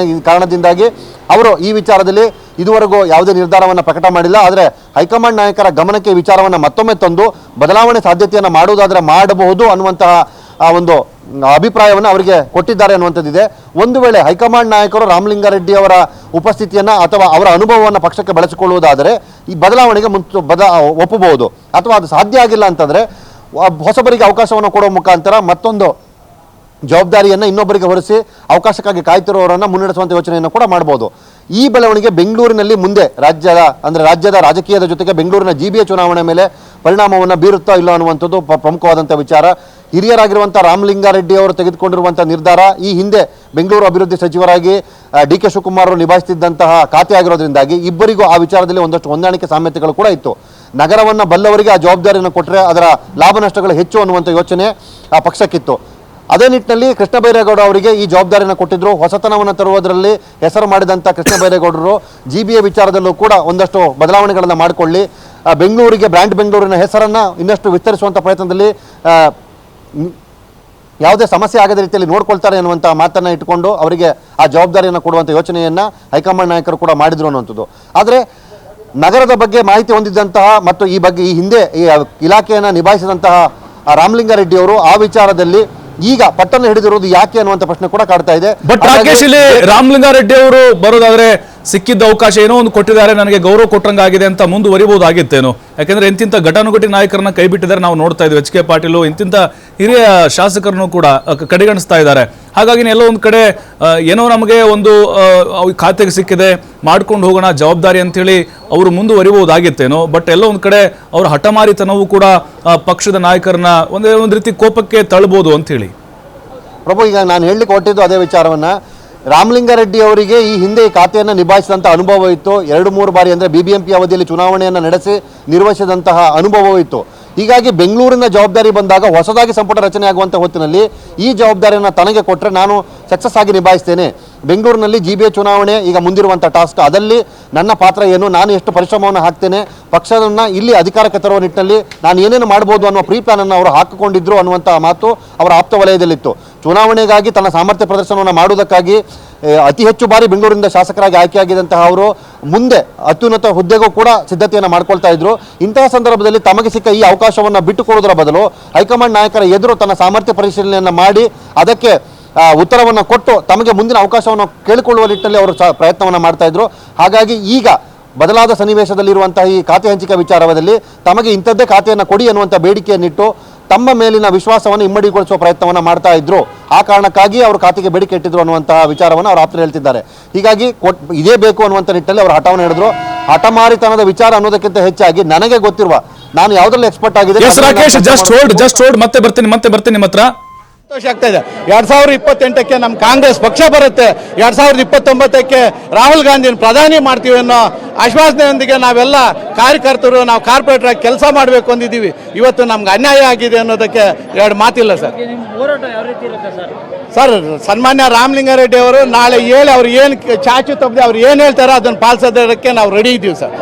ಕಾರಣದಿಂದಾಗಿ ಅವರು ಈ ವಿಚಾರದಲ್ಲಿ ಇದುವರೆಗೂ ಯಾವುದೇ ನಿರ್ಧಾರವನ್ನು ಪ್ರಕಟ ಮಾಡಿಲ್ಲ. ಆದರೆ ಹೈಕಮಾಂಡ್ ನಾಯಕರ ಗಮನಕ್ಕೆ ವಿಚಾರವನ್ನು ಮತ್ತೊಮ್ಮೆ ತಂದು ಬದಲಾವಣೆ ಸಾಧ್ಯತೆಯನ್ನು ಮಾಡುವುದಾದರೆ ಮಾಡಬಹುದು ಅನ್ನುವಂತಹ ಒಂದು ಅಭಿಪ್ರಾಯವನ್ನು ಅವರಿಗೆ ಕೊಟ್ಟಿದ್ದಾರೆ ಅನ್ನುವಂಥದ್ದಿದೆ. ಒಂದು ವೇಳೆ ಹೈಕಮಾಂಡ್ ನಾಯಕರು ರಾಮಲಿಂಗಾರೆಡ್ಡಿ ಅವರ ಉಪಸ್ಥಿತಿಯನ್ನು ಅಥವಾ ಅವರ ಅನುಭವವನ್ನು ಪಕ್ಷಕ್ಕೆ ಬಳಸಿಕೊಳ್ಳುವುದಾದರೆ ಈ ಬದಲಾವಣೆಗೆ ಒಪ್ಪಬಹುದು. ಅಥವಾ ಅದು ಸಾಧ್ಯ ಆಗಿಲ್ಲ ಅಂತಂದರೆ ಹೊಸಬರಿಗೆ ಅವಕಾಶವನ್ನು ಕೊಡುವ ಮುಖಾಂತರ ಮತ್ತೊಂದು ಜವಾಬ್ದಾರಿಯನ್ನು ಇನ್ನೊಬ್ಬರಿಗೆ ಹೊರಿಸಿ ಅವಕಾಶಕ್ಕಾಗಿ ಕಾಯ್ತಿರುವವರನ್ನು ಮುನ್ನಡೆಸುವಂಥ ಯೋಚನೆಯನ್ನು ಕೂಡ ಮಾಡಬಹುದು. ಈ ಬೆಳವಣಿಗೆ ಬೆಂಗಳೂರಿನಲ್ಲಿ ಮುಂದೆ ರಾಜ್ಯದ ರಾಜಕೀಯದ ಜೊತೆಗೆ ಬೆಂಗಳೂರಿನ ಜಿಬಿಎ ಚುನಾವಣೆ ಮೇಲೆ ಪರಿಣಾಮವನ್ನು ಬೀರುತ್ತಾ ಇಲ್ಲ ಅನ್ನುವಂಥದ್ದು ಪ್ರಮುಖವಾದಂಥ ವಿಚಾರ. ಹಿರಿಯರಾಗಿರುವಂಥ ರಾಮಲಿಂಗಾರೆಡ್ಡಿ ಅವರು ತೆಗೆದುಕೊಂಡಿರುವಂಥ ನಿರ್ಧಾರ ಈ ಹಿಂದೆ ಬೆಂಗಳೂರು ಅಭಿವೃದ್ಧಿ ಸಚಿವರಾಗಿ ಡಿ.ಕೆ. ಶಿವಕುಮಾರ್ ಅವರು ನಿಭಾಯಿಸುತ್ತಿದ್ದಂತಹ ಖಾತೆ ಆಗಿರೋದ್ರಿಂದಾಗಿ ಇಬ್ಬರಿಗೂ ಆ ವಿಚಾರದಲ್ಲಿ ಒಂದಷ್ಟು ಹೊಂದಾಣಿಕೆ ಸಾಮ್ಯತೆಗಳು ಕೂಡ ಇತ್ತು. ನಗರವನ್ನು ಬಲ್ಲವರಿಗೆ ಆ ಜವಾಬ್ದಾರಿಯನ್ನು ಕೊಟ್ಟರೆ ಅದರ ಲಾಭ ನಷ್ಟಗಳು ಹೆಚ್ಚು ಅನ್ನುವಂಥ ಯೋಚನೆ ಆ ಪಕ್ಷಕ್ಕಿತ್ತು. ಅದೇ ನಿಟ್ಟಿನಲ್ಲಿ ಕೃಷ್ಣ ಬೈರೇಗೌಡ ಅವರಿಗೆ ಈ ಜವಾಬ್ದಾರಿಯನ್ನು ಕೊಟ್ಟಿದ್ರು. ಹೊಸತನವನ್ನು ತರುವುದರಲ್ಲಿ ಹೆಸರು ಮಾಡಿದಂಥ ಕೃಷ್ಣ ಬೈರೇಗೌಡರು ಜಿಬಿಎ ವಿಚಾರದಲ್ಲೂ ಕೂಡ ಒಂದಷ್ಟು ಬದಲಾವಣೆಗಳನ್ನು ಮಾಡಿಕೊಳ್ಳಿ ಬೆಂಗಳೂರಿಗೆ ಬ್ರ್ಯಾಂಡ್ ಬೆಂಗಳೂರಿನ ಹೆಸರನ್ನು ಇನ್ನಷ್ಟು ವಿಸ್ತರಿಸುವಂಥ ಪ್ರಯತ್ನದಲ್ಲಿ ಯಾವುದೇ ಸಮಸ್ಯೆ ಆಗದ ರೀತಿಯಲ್ಲಿ ನೋಡ್ಕೊಳ್ತಾರೆ ಅನ್ನುವಂಥ ಮಾತನ್ನು ಇಟ್ಟುಕೊಂಡು ಅವರಿಗೆ ಆ ಜವಾಬ್ದಾರಿಯನ್ನು ಕೊಡುವಂಥ ಯೋಚನೆಯನ್ನು ಹೈಕಮಾಂಡ್ ನಾಯಕರು ಕೂಡ ಮಾಡಿದ್ರು ಅನ್ನುವಂಥದ್ದು. ಆದರೆ ನಗರದ ಬಗ್ಗೆ ಮಾಹಿತಿ ಹೊಂದಿದ್ದಂತಹ ಮತ್ತು ಈ ಬಗ್ಗೆ ಈ ಹಿಂದೆ ಈ ಇಲಾಖೆಯನ್ನು ನಿಭಾಯಿಸಿದಂತಹ ರಾಮಲಿಂಗಾರೆಡ್ಡಿ ಅವರು ಆ ವಿಚಾರದಲ್ಲಿ ಈಗ ಪಟ್ಟನ್ನು ಹಿಡಿದಿರುವುದು ಯಾಕೆ ಅನ್ನುವಂಥ ಪ್ರಶ್ನೆ ಕೂಡ ಕಾಡ್ತಾ ಇದೆ. ಬಟ್ ರಾಕೇಶ್, ಇಲ್ಲಿ ರಾಮಲಿಂಗಾರೆಡ್ಡಿ ಅವರು ಬರೋದಾದ್ರೆ ಸಿಕ್ಕಿದ್ದ ಅವಕಾಶ ಏನೋ ಒಂದು ಕೊಟ್ಟಿದ್ದಾರೆ, ನನಗೆ ಗೌರವ ಕೊಟ್ಟಂಗಾಗಿದೆ ಅಂತ ಮುಂದುವರಿಬಹುದಾಗಿತ್ತೇನೋ? ಯಾಕಂದ್ರೆ ಇಂತಿಂತ ಘಟಾನುಘಟಿ ನಾಯಕರನ್ನ ಕೈ ಬಿಟ್ಟಿದ್ದಾರೆ ನಾವು ನೋಡ್ತಾ ಇದ್ವಿ. ಎಚ್ ಕೆ ಪಾಟೀಲ್ ಇಂತಿಂತ ಹಿರಿಯ ಶಾಸಕರನ್ನು ಕೂಡ ಕಡೆಗಣಿಸ್ತಾ ಇದ್ದಾರೆ. ಹಾಗಾಗಿ ಎಲ್ಲೋ ಒಂದು ಕಡೆ ಏನೋ ನಮಗೆ ಒಂದು ಖಾತೆಗೆ ಸಿಕ್ಕಿದೆ, ಮಾಡ್ಕೊಂಡು ಹೋಗೋಣ ಜವಾಬ್ದಾರಿ ಅಂತೇಳಿ ಅವರು ಮುಂದುವರಿಬಹುದಾಗಿತ್ತೇನೋ? ಬಟ್ ಎಲ್ಲೋ ಒಂದು ಕಡೆ ಅವರ ಹಠಮಾರಿತನವೂ ಕೂಡ ಪಕ್ಷದ ನಾಯಕರನ್ನ ಒಂದು ರೀತಿ ಕೋಪಕ್ಕೆ ತಳ್ಳಬಹುದು ಅಂತ ಹೇಳಿ. ಪ್ರಭು, ಈಗ ನಾನು ಹೇಳಲಿಕ್ಕೆ ಹೊರಟಿದ್ದು ಅದೇ ವಿಚಾರವನ್ನ. ರಾಮಲಿಂಗಾರೆಡ್ಡಿ ಅವರಿಗೆ ಈ ಹಿಂದೆ ಈ ಖಾತೆಯನ್ನು ನಿಭಾಯಿಸಿದಂಥ ಅನುಭವ ಇತ್ತು. 2-3 ಬಾರಿ ಅಂದರೆ BBMP ಅವಧಿಯಲ್ಲಿ ಚುನಾವಣೆಯನ್ನು ನಡೆಸಿ ನಿರ್ವಹಿಸಿದಂತಹ ಅನುಭವವೂ ಇತ್ತು. ಹೀಗಾಗಿ ಬೆಂಗಳೂರಿನ ಜವಾಬ್ದಾರಿ ಬಂದಾಗ ಹೊಸದಾಗಿ ಸಂಪುಟ ರಚನೆ ಆಗುವಂಥ ಹೊತ್ತಿನಲ್ಲಿ ಈ ಜವಾಬ್ದಾರಿಯನ್ನು ತನಗೆ ಕೊಟ್ಟರೆ ನಾನು ಸಕ್ಸಸ್ ಆಗಿ ನಿಭಾಯಿಸ್ತೇನೆ. ಬೆಂಗಳೂರಿನಲ್ಲಿ GBA ಚುನಾವಣೆ ಈಗ ಮುಂದಿರುವಂಥ ಟಾಸ್ಕ್, ಅದರಲ್ಲಿ ನನ್ನ ಪಾತ್ರ ಏನು, ನಾನು ಎಷ್ಟು ಪರಿಶ್ರಮವನ್ನು ಹಾಕ್ತೇನೆ, ಪಕ್ಷವನ್ನು ಇಲ್ಲಿ ಅಧಿಕಾರಕ್ಕೆ ತರುವ ನಿಟ್ಟಿನಲ್ಲಿ ನಾನು ಏನೇನು ಮಾಡ್ಬೋದು ಅನ್ನೋ ಪ್ರೀ ಪ್ಲಾನನ್ನು ಅವರು ಹಾಕಿಕೊಂಡಿದ್ರು ಅನ್ನುವಂಥ ಮಾತು ಅವರ ಆಪ್ತ ವಲಯದಲ್ಲಿತ್ತು. ಚುನಾವಣೆಗಾಗಿ ತನ್ನ ಸಾಮರ್ಥ್ಯ ಪ್ರದರ್ಶನವನ್ನು ಮಾಡುವುದಕ್ಕಾಗಿ ಅತಿ ಹೆಚ್ಚು ಬಾರಿ ಬೆಂಗಳೂರಿನಿಂದ ಶಾಸಕರಾಗಿ ಆಯ್ಕೆಯಾಗಿದ್ದಂತಹ ಅವರು ಮುಂದೆ ಅತ್ಯುನ್ನತ ಹುದ್ದೆಗೂ ಕೂಡ ಸಿದ್ಧತೆಯನ್ನು ಮಾಡ್ಕೊಳ್ತಾ ಇದ್ರು. ಇಂತಹ ಸಂದರ್ಭದಲ್ಲಿ ತಮಗೆ ಸಿಕ್ಕ ಈ ಅವಕಾಶವನ್ನು ಬಿಟ್ಟುಕೊಡೋದರ ಬದಲು ಹೈಕಮಾಂಡ್ ನಾಯಕರ ಎದುರು ತನ್ನ ಸಾಮರ್ಥ್ಯ ಪರಿಶೀಲನೆಯನ್ನು ಮಾಡಿ ಅದಕ್ಕೆ ಉತ್ತರವನ್ನು ಕೊಟ್ಟು ತಮಗೆ ಮುಂದಿನ ಅವಕಾಶವನ್ನು ಕೇಳಿಕೊಳ್ಳುವ ನಿಟ್ಟಿನಲ್ಲಿ ಅವರು ಪ್ರಯತ್ನವನ್ನು ಮಾಡ್ತಾ ಇದ್ರು. ಹಾಗಾಗಿ ಈಗ ಬದಲಾದ ಸನ್ನಿವೇಶದಲ್ಲಿರುವಂತಹ ಈ ಖಾತೆ ಹಂಚಿಕೆ ವಿಚಾರದಲ್ಲಿ ತಮಗೆ ಇಂಥದ್ದೇ ಖಾತೆಯನ್ನು ಕೊಡಿ ಅನ್ನುವಂಥ ಬೇಡಿಕೆಯನ್ನಿಟ್ಟು ತಮ್ಮ ಮೇಲಿನ ವಿಶ್ವಾಸವನ್ನು ಇಮ್ಮಡಿಗೊಳಿಸುವ ಪ್ರಯತ್ನವನ್ನು ಮಾಡ್ತಾ ಇದ್ರು. ಆ ಕಾರಣಕ್ಕಾಗಿ ಅವರು ಖಾತೆಗೆ ಬೇಡಿಕೆ ಇಟ್ಟಿದ್ರು ಅನ್ನುವಂತಹ ವಿಚಾರವನ್ನು ಅವರು ಆಪ್ತರು ಹೇಳ್ತಿದ್ದಾರೆ. ಹೀಗಾಗಿ ಇದೇ ಬೇಕು ಅನ್ನುವಂಥ ನಿಟ್ಟಿನಲ್ಲಿ ಅವರು ಹಠವನ್ನು ಹಿಡಿದ್ರು. ಹಠಮಾರಿತನದ ವಿಚಾರ ಅನ್ನೋದಕ್ಕಿಂತ ಹೆಚ್ಚಾಗಿ ನನಗೆ ಗೊತ್ತಿರುವ, ನಾನು ಯಾವುದ್ರಲ್ಲಿ ಎಕ್ಸ್ಪರ್ಟ್ ಆಗಿದೆ. ಜಸ್ಟ್ ಹೋಲ್ಡ್, ಮತ್ತೆ ಬರ್ತೀನಿ ನಿಮ್ಮ ಹತ್ರ. ಸಂತೋಷ ಆಗ್ತಾ ಇದೆ. 2028ಕ್ಕೆ ನಮ್ಮ ಕಾಂಗ್ರೆಸ್ ಪಕ್ಷ ಬರುತ್ತೆ, 2029ಕ್ಕೆ ರಾಹುಲ್ ಗಾಂಧಿನ ಪ್ರಧಾನಿ ಮಾಡ್ತೀವಿ ಅನ್ನೋ ಆಶ್ವಾಸನೆಯೊಂದಿಗೆ ನಾವೆಲ್ಲ ಕಾರ್ಯಕರ್ತರು, ನಾವು ಕಾರ್ಪೊರೇಟರ್ ಆಗಿ ಕೆಲಸ ಮಾಡಬೇಕು ಅಂದಿದ್ದೀವಿ. ಇವತ್ತು ನಮ್ಗೆ ಅನ್ಯಾಯ ಆಗಿದೆ ಅನ್ನೋದಕ್ಕೆ ಎರಡು ಮಾತಿಲ್ಲ ಸರ್. ಸರ್, ಸನ್ಮಾನ್ಯ ರಾಮಲಿಂಗಾರೆಡ್ಡಿ ಅವರು ನಾಳೆ ಹೇಳಿ ಅವ್ರು ಏನು ಚಾಚು ತಪ್ಪದೆ ಅವ್ರು ಏನು ಹೇಳ್ತಾರೋ ಅದನ್ನು ಪಾಲಿಸೋದಕ್ಕೆ ನಾವು ರೆಡಿ ಇದ್ದೀವಿ ಸರ್.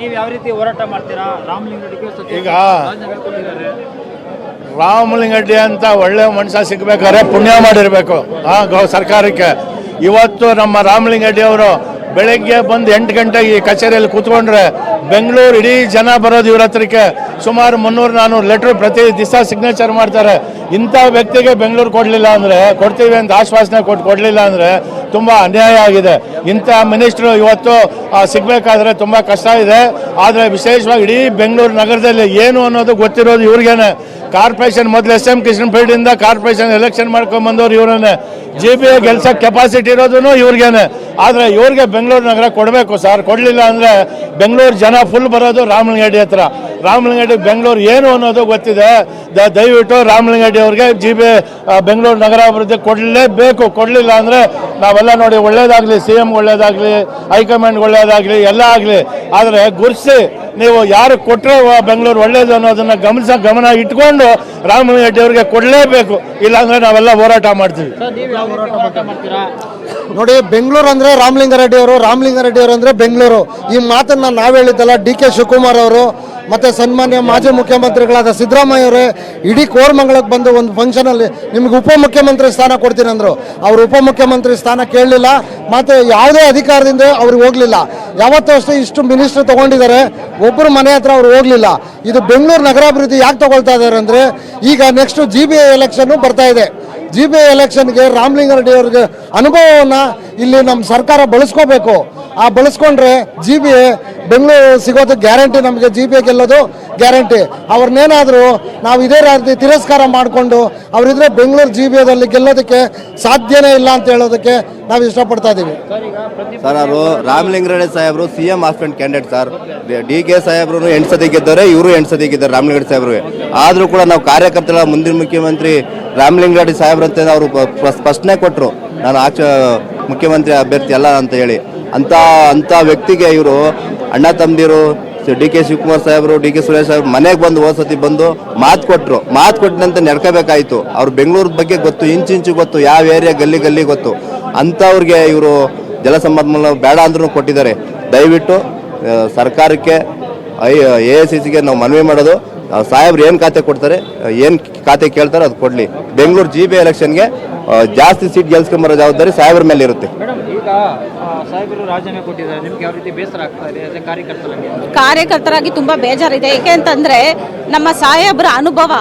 ನೀವು ಯಾವ ರೀತಿ ಹೋರಾಟ ಮಾಡ್ತೀರಾ? ರಾಮಲಿಂಗಾರೆಡ್ಡಿ ಈಗ ರಾಮಲಿಂಗಾರೆಡ್ಡಿ ಅಂತ ಒಳ್ಳೆ ಮನುಷ್ಯ ಸಿಗಬೇಕಾದ್ರೆ ಪುಣ್ಯ ಮಾಡಿರಬೇಕು ಸರ್ಕಾರಕ್ಕೆ. ಇವತ್ತು ನಮ್ಮ ರಾಮಲಿಂಗಾರೆಡ್ಡಿ ಅವರು ಬೆಳಗ್ಗೆ ಬಂದು 8 ಗಂಟೆಗೆ ಈ ಕಚೇರಿಯಲ್ಲಿ ಕೂತ್ಕೊಂಡ್ರೆ ಬೆಂಗಳೂರು ಇಡೀ ಜನ ಬರೋದು ಇವ್ರ ಹತ್ರಕ್ಕೆ. ಸುಮಾರು 300-400 ಲೆಟ್ರ್ ಪ್ರತಿ ದಿವಸ ಸಿಗ್ನೇಚರ್ ಮಾಡ್ತಾರೆ. ಇಂಥ ವ್ಯಕ್ತಿಗೆ ಬೆಂಗಳೂರು ಕೊಡಲಿಲ್ಲ ಅಂದರೆ, ಕೊಡ್ತೀವಿ ಅಂತ ಆಶ್ವಾಸನೆ ಕೊಡಲಿಲ್ಲ ಅಂದರೆ ತುಂಬ ಅನ್ಯಾಯ ಆಗಿದೆ. ಇಂಥ ಮಿನಿಸ್ಟ್ರು ಇವತ್ತು ಸಿಗಬೇಕಾದ್ರೆ ತುಂಬ ಕಷ್ಟ ಇದೆ. ಆದರೆ ವಿಶೇಷವಾಗಿ ಇಡೀ ಬೆಂಗಳೂರು ನಗರದಲ್ಲಿ ಏನು ಅನ್ನೋದು ಗೊತ್ತಿರೋದು ಇವ್ರಿಗೇನೆ. ಕಾರ್ಪೊರೇಷನ್ ಮೊದಲು SM ಕೃಷ್ಣಪೇಟೆಯಿಂದ ಕಾರ್ಪೊರೇಷನ್ ಎಲೆಕ್ಷನ್ ಮಾಡ್ಕೊಂಡ್ಬಂದವ್ರು ಇವರನ್ನೇ. GBA ಗೆಲ್ಸೋಕ್ಕೆ ಕೆಪಾಸಿಟಿ ಇರೋದು ಇವ್ರಿಗೇನೆ. ಆದರೆ ಇವ್ರಿಗೆ ಬೆಂಗಳೂರು ನಗರ ಕೊಡಬೇಕು ಸರ್. ಕೊಡಲಿಲ್ಲ ಅಂದರೆ ಬೆಂಗಳೂರು ಜನ ಫುಲ್ ಬರೋದು ರಾಮಲಿಂಗಾರೆಡ್ಡಿ ಹತ್ರ. ರಾಮಲಿಂಗಾರೆಡ್ಡಿ ಬೆಂಗಳೂರು ಏನು ಅನ್ನೋದು ಗೊತ್ತಿದೆ. ದಯವಿಟ್ಟು ರಾಮಲಿಂಗಾರೆಡ್ಡಿ ಅವ್ರಿಗೆ GBA ಬೆಂಗಳೂರು ನಗರ ಅಭಿವೃದ್ಧಿ ಕೊಡಲೇಬೇಕು. ಕೊಡಲಿಲ್ಲ ಅಂದರೆ ನಾವೆಲ್ಲ ನೋಡಿ ಒಳ್ಳೇದಾಗಲಿ, CM ಒಳ್ಳೇದಾಗಲಿ, ಹೈಕಮಾಂಡ್ ಒಳ್ಳೇದಾಗಲಿ, ಎಲ್ಲ ಆಗಲಿ. ಆದರೆ ಗುರ್ಸಿ ನೀವು ಯಾರು ಕೊಟ್ಟರೆ ಬೆಂಗಳೂರು ಒಳ್ಳೇದು ಅನ್ನೋದನ್ನ ಗಮನ ಇಟ್ಕೊಂಡು ರಾಮಲಿಂಗಾರೆಡ್ಡಿ ಅವ್ರಿಗೆ ಕೊಡಲೇಬೇಕು. ಇಲ್ಲಾಂದ್ರೆ ನಾವೆಲ್ಲ ಹೋರಾಟ ಮಾಡ್ತೀವಿ. ನೋಡಿ, ಬೆಂಗಳೂರು ಅಂದ್ರೆ ರಾಮಲಿಂಗಾರೆಡ್ಡಿ ಅವರು, ರಾಮಲಿಂಗಾರೆಡ್ಡಿ ಅವರು ಅಂದ್ರೆ ಬೆಂಗಳೂರು. ಈ ಮಾತನ್ನ ನಾವು ಹೇಳಿದ್ದಲ್ಲ, DK ಶಿವಕುಮಾರ್ ಅವರು ಮತ್ತೆ ಸನ್ಮಾನ್ಯ ಮಾಜಿ ಮುಖ್ಯಮಂತ್ರಿಗಳಾದ ಸಿದ್ದರಾಮಯ್ಯ ಅವರೇ ಇಡೀ ಕೋರಮಂಗಲಕ್ಕೆ ಬಂದು ಒಂದು ಫಂಕ್ಷನ್ ಅಲ್ಲಿ ನಿಮ್ಗೆ ಉಪಮುಖ್ಯಮಂತ್ರಿ ಸ್ಥಾನ ಕೊಡ್ತೀನಿ ಅಂದ್ರು. ಅವರು ಉಪಮುಖ್ಯಮಂತ್ರಿ ಸ್ಥಾನ ಕೇಳಲಿಲ್ಲ, ಮತ್ತೆ ಯಾವುದೇ ಅಧಿಕಾರದಿಂದ ಅವ್ರಿಗೆ ಹೋಗ್ಲಿಲ್ಲ. ಯಾವತ್ತೂ ಅಷ್ಟೇ ಇಷ್ಟು ಮಿನಿಸ್ಟರ್ ತಗೊಂಡಿದ್ದಾರೆ, ಒಬ್ಬರು ಮನೆ ಹತ್ರ ಅವ್ರು ಹೋಗ್ಲಿಲ್ಲ. ಇದು ಬೆಂಗಳೂರು ನಗರಾಭಿವೃದ್ಧಿ ಯಾಕೆ ತಗೊಳ್ತಾ ಇದ್ದಾರೆ ಅಂದ್ರೆ, ಈಗ ನೆಕ್ಸ್ಟ್ GBA ಎಲೆಕ್ಷನ್ ಬರ್ತಾ ಇದೆ. GBA ಎಲೆಕ್ಷನ್ಗೆ ರಾಮಲಿಂಗಾರೆಡ್ಡಿ ಅವ್ರಿಗೆ ಅನುಭವವನ್ನು ಇಲ್ಲಿ ನಮ್ಮ ಸರ್ಕಾರ ಬಳಸ್ಕೋಬೇಕು. ಆ ಬಳಸ್ಕೊಂಡ್ರೆ GBA ಬೆಂಗಳೂರು ಸಿಗೋದು ಗ್ಯಾರಂಟಿ, ನಮಗೆ GBA ಗೆಲ್ಲೋದು ಗ್ಯಾರಂಟಿ. ಅವ್ರನ್ನೇನಾದರೂ ನಾವು ಇದೇ ರೀತಿ ತಿರಸ್ಕಾರ ಮಾಡಿಕೊಂಡು ಅವರಿದ್ರೆ ಬೆಂಗಳೂರು GBAದಲ್ಲಿ ಗೆಲ್ಲೋದಕ್ಕೆ ಸಾಧ್ಯನೇ ಇಲ್ಲ ಅಂತ ಹೇಳೋದಕ್ಕೆ ನಾವು ಇಷ್ಟಪಡ್ತಾ ಇದ್ದೀವಿ. ಸರ್, ಅವರು ರಾಮಲಿಂಗಾರೆಡ್ಡಿ ಸಾಹೇಬರು CM ಆಸ್ಪೆಂಟ್ ಕ್ಯಾಂಡಿಡೇಟ್ ಸರ್. DK ಸಾಹೇಬ್ರು 8 ಸತಿ ಗೆದ್ದಾರೆ, ಇವರು 8 ಸತಿ ಗೆದ್ದಾರೆ ರಾಮಲಿಂಗಾರೆಡ್ಡಿ ಸಾಹೇಬ್ರಿಗೆ. ಆದರೂ ಕೂಡ ನಾವು ಕಾರ್ಯಕರ್ತರ ಮುಂದಿನ ಮುಖ್ಯಮಂತ್ರಿ ರಾಮಲಿಂಗಾರೆಡ್ಡಿ ಸಾಹೇಬ್ರು ಅಂತ ಅವರು ಸ್ಪಷ್ಟನೆ ಕೊಟ್ಟರು, ನಾನು ಮುಖ್ಯಮಂತ್ರಿ ಅಭ್ಯರ್ಥಿ ಅಲ್ಲ ಅಂತ ಹೇಳಿ. ಅಂಥ ವ್ಯಕ್ತಿಗೆ ಇವರು ಅಣ್ಣ ತಮ್ಮದಿರು DK ಶಿವಕುಮಾರ್ ಸಾಹೇಬರು, DK ಸುರೇಶ್ ಸಾಹೇಬ್ರು ಮನೆಗೆ ಬಂದು ಹೋದ್ಸತಿ ಬಂದು ಮಾತು ಕೊಟ್ಟರು. ಮಾತು ಕೊಟ್ಟನಂತೆ ನಡ್ಕೋಬೇಕಾಯಿತು. ಅವ್ರು ಬೆಂಗಳೂರು ಬಗ್ಗೆ ಗೊತ್ತು, ಇಂಚಿಂಚು ಗೊತ್ತು, ಯಾವ ಏರಿಯಾ ಗಲ್ಲಿ ಗೊತ್ತು. ಅಂಥವ್ರಿಗೆ ಇವರು ಜಲಸಂಪನ್ಮೂಲ ಬೇಡ ಅಂದ್ರೂ ಕೊಟ್ಟಿದ್ದಾರೆ. ದಯವಿಟ್ಟು ಸರ್ಕಾರಕ್ಕೆ AICCಗೆ ನಾವು ಮನವಿ ಮಾಡೋದು, ಸಾಹೇಬ್ರು ಏನು ಖಾತೆ ಕೊಡ್ತಾರೆ, ಏನು ಖಾತೆ ಕೇಳ್ತಾರೆ ಅದು ಕೊಡಲಿ. ಬೆಂಗಳೂರು GB ಎಲೆಕ್ಷನ್ಗೆ ಜಾಸ್ತಿ ಸೀಟ್ ಗೆಲ್ಸ್ಕೊಂಬರೋ ಜವಾಬ್ದಾರಿ ಸಾಹೇಬ್ರ ಮೇಲೆ ಇರುತ್ತೆ. ಮೇಡಮ್, ಈಗ ಸಾಹೇಬರು ರಾಜೀನಾಮೆ ಕೊಟ್ಟಿದ್ದಾರೆ, ನಿಮ್ಗೆ ಯಾವ ರೀತಿ ಬೇಸರ ಆಗ್ತಾ ಇದೆ ಅದೇ ಕಾರ್ಯಕರ್ತರಾಗಿ ತುಂಬಾ ಬೇಜಾರಿದೆ. ಏಕೆ ಅಂತಂದ್ರೆ ನಮ್ಮ ಸಾಹೇಬ್ರ ಅನುಭವ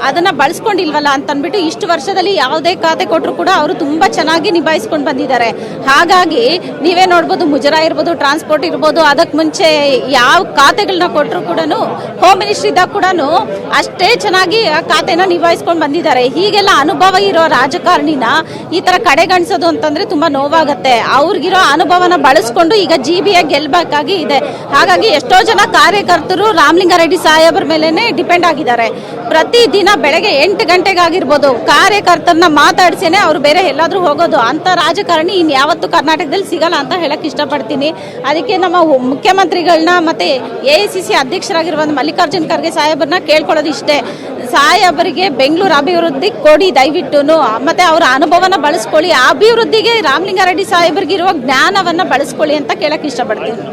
ಅದನ್ನ ಬಳಸ್ಕೊಂಡಿಲ್ವಲ್ಲ ಅಂತ ಅಂದ್ಬಿಟ್ಟು ಇಷ್ಟು ವರ್ಷದಲ್ಲಿ ಯಾವುದೇ ಖಾತೆ ಕೊಟ್ಟರು ಕೂಡ ಅವರು ತುಂಬಾ ಚೆನ್ನಾಗಿ ನಿಭಾಯಿಸ್ಕೊಂಡು ಬಂದಿದ್ದಾರೆ. ಹಾಗಾಗಿ ನೀವೇ ನೋಡ್ಬೋದು, ಮುಜರಾ ಇರ್ಬೋದು, ಟ್ರಾನ್ಸ್ಪೋರ್ಟ್ ಇರ್ಬೋದು, ಅದಕ್ಕೆ ಮುಂಚೆ ಯಾವ ಖಾತೆಗಳನ್ನ ಕೊಟ್ಟರು ಕೂಡ ಹೋಮ್ ಮಿನಿಸ್ಟ್ರಿ ಇದ್ದಾಗ ಕೂಡ ಅಷ್ಟೇ ಚೆನ್ನಾಗಿ ಆ ಖಾತೆನ ನಿಭಾಯಿಸ್ಕೊಂಡು ಬಂದಿದ್ದಾರೆ. ಹೀಗೆಲ್ಲ ಅನುಭವ ಇರೋ ರಾಜಕಾರಣಿನ ಈ ತರ ಕಡೆಗಣಿಸೋದು ಅಂತಂದ್ರೆ ತುಂಬಾ ನೋವಾಗತ್ತೆ. ಅವ್ರಿಗಿರೋ ಅನುಭವನ ಬಳಸ್ಕೊಂಡು ಈಗ GB ಗೆಲ್ಬೇಕಾಗಿ ಇದೆ. ಹಾಗಾಗಿ ಎಷ್ಟೋ ಜನ ಕಾರ್ಯಕರ್ತರು ರಾಮಲಿಂಗಾರೆಡ್ಡಿ ಸಾಹೇಬ್ರ ಮೇಲೆನೆ ಡಿಪೆಂಡ್ ಆಗಿದ್ದಾರೆ. ಪ್ರತಿದಿನ ಬೆಳಗ್ಗೆ 8 ಗಂಟೆಗಾಗಿರ್ಬೋದು ಕಾರ್ಯಕರ್ತರನ್ನ ಮಾತಾಡ್ಸೇನೆ ಅವ್ರು ಬೇರೆ ಎಲ್ಲಾದ್ರೂ ಹೋಗೋದು. ಅಂತ ರಾಜಕಾರಣಿ ಇನ್ಯಾವತ್ತೂ ಕರ್ನಾಟಕದಲ್ಲಿ ಸಿಗಲ್ಲ ಅಂತ ಹೇಳಕ್ ಇಷ್ಟಪಡ್ತೀನಿ. ಅದಕ್ಕೆ ನಮ್ಮ ಮುಖ್ಯಮಂತ್ರಿಗಳನ್ನ ಮತ್ತೆ AICC ಅಧ್ಯಕ್ಷರಾಗಿರುವ ಮಲ್ಲಿಕಾರ್ಜುನ್ ಖರ್ಗೆ ಸಾಹೇಬ್ರನ್ನ ಕೇಳ್ಕೊಳ್ಳೋದು ಇಷ್ಟೇ, ಸಾಹೇಬರಿಗೆ ಬೆಂಗಳೂರು ಅಭಿವೃದ್ಧಿ ಕೊಡಿ ದಯವಿಟ್ಟು, ಮತ್ತೆ ಅವರ ಅನುಭವನ ಬಳಸ್ಕೊಳ್ಳಿ, ಅಭಿವೃದ್ಧಿಗೆ ರಾಮಲಿಂಗಾರೆಡ್ಡಿ ಸಾಹೇಬ್ರಿಗಿರುವ ಜ್ಞಾನವನ್ನ ಬಳಸ್ಕೊಳ್ಳಿ ಅಂತ ಕೇಳಕ್ ಇಷ್ಟಪಡ್ತೀನಿ.